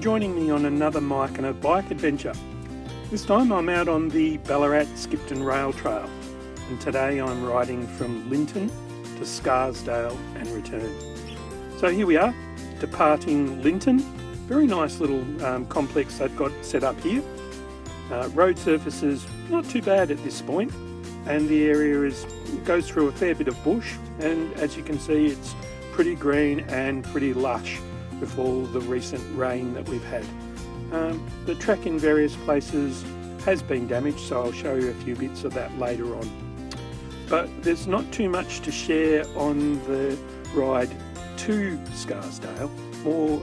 joining me on another Mike and a bike adventure. This time I'm out on the Ballarat Skipton Rail Trail, and today I'm riding from Linton to Scarsdale and return. So here we are, departing Linton. Very nice little complex they've got set up here. Road surface is not too bad at this point, and the area goes through a fair bit of bush, and as you can see it's pretty green and pretty lush with all the recent rain that we've had. The track in various places has been damaged, so I'll show you a few bits of that later on. But there's not too much to share on the ride to Scarsdale, more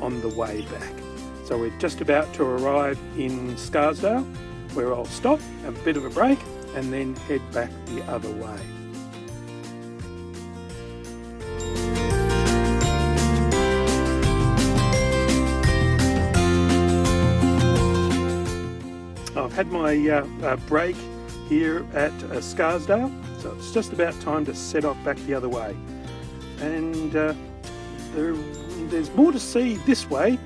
on the way back. So we're just about to arrive in Scarsdale, where I'll stop, have a bit of a break, and then head back the other way. I've had my break here at Scarsdale, so it's just about time to set off back the other way. And there's more to see this way.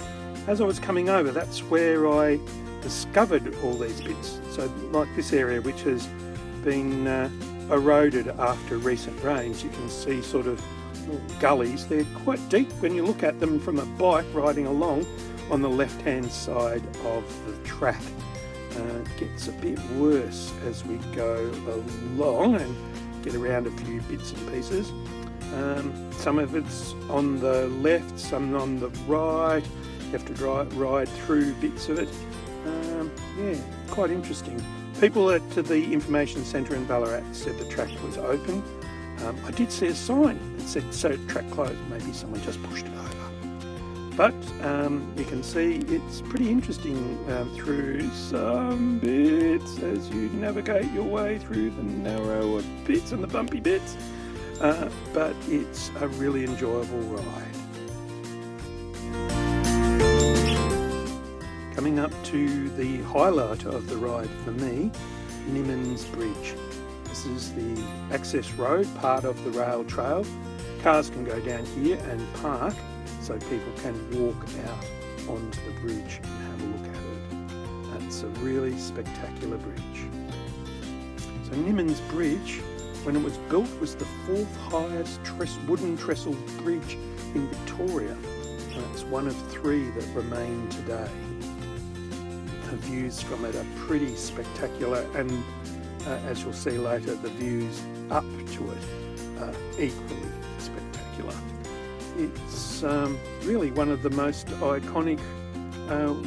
As I was coming over, that's where I discovered all these bits. So like this area, which has been eroded after recent rains, you can see sort of gullies. They're quite deep when you look at them from a bike riding along on the left hand side of the track. It gets a bit worse as we go along and get around a few bits and pieces. Some of it's on the left, some on the right. You have to ride through bits of it. Yeah, quite interesting. People at the information centre in Ballarat said the track was open. I did see a sign that said "So track closed." Maybe someone just pushed it over. But you can see it's pretty interesting through some bits as you navigate your way through the narrower bits and the bumpy bits. But it's a really enjoyable ride. Coming up to the highlight of the ride for me, Nimmans Bridge. This is the access road, part of the rail trail. Cars can go down here and park, so people can walk out onto the bridge and have a look at it. That's a really spectacular bridge. So Nimmans Bridge, when it was built, was the fourth highest wooden trestle bridge in Victoria, and it's one of three that remain today. The views from it are pretty spectacular, and as you'll see later, the views up to it are equally spectacular. It's really one of the most iconic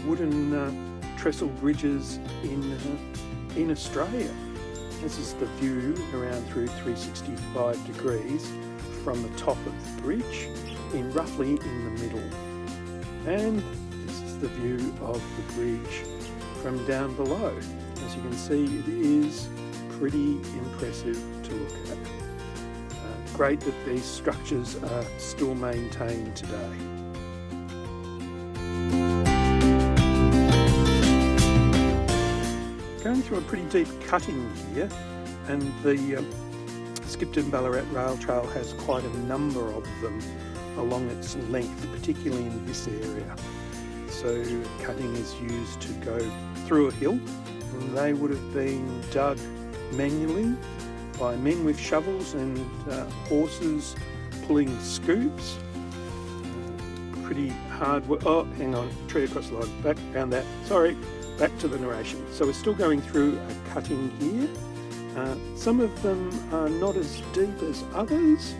wooden trestle bridges in Australia. This is the view around through 365 degrees from the top of the bridge, roughly in the middle. And this is the view of the bridge from down below. As you can see, it is pretty impressive to look at. Great that these structures are still maintained today. Going through a pretty deep cutting here, and the Skipton Ballarat Rail Trail has quite a number of them along its length, particularly in this area. So cutting is used to go through a hill, and they would have been dug manually by men with shovels and horses pulling scoops. Pretty hard work. Oh, hang on, tree across the line. Back around that. Sorry, back to the narration. So we're still going through a cutting here. Some of them are not as deep as others,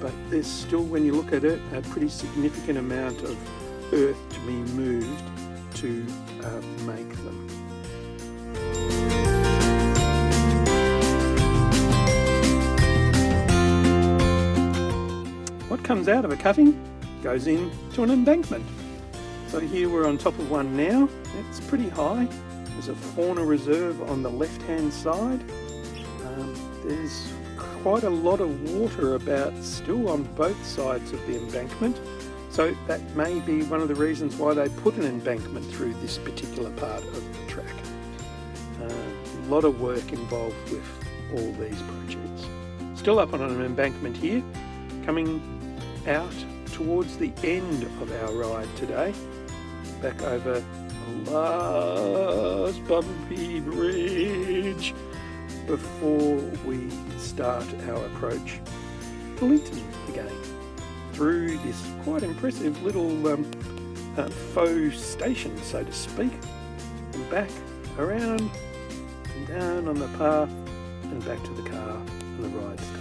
but there's still, when you look at it, a pretty significant amount of earth to be moved to make them. What comes out of a cutting goes into an embankment. So here we're on top of one now. It's pretty high. There's a fauna reserve on the left hand side. There's quite a lot of water about still on both sides of the embankment. So that may be one of the reasons why they put an embankment through this particular part of the track. A lot of work involved with all these projects. Still up on an embankment here, coming out towards the end of our ride today, back over the last bumpy bridge before we start our approach to Linton again, through this quite impressive little faux station, so to speak, and back around and down on the path and back to the car, and the ride starts.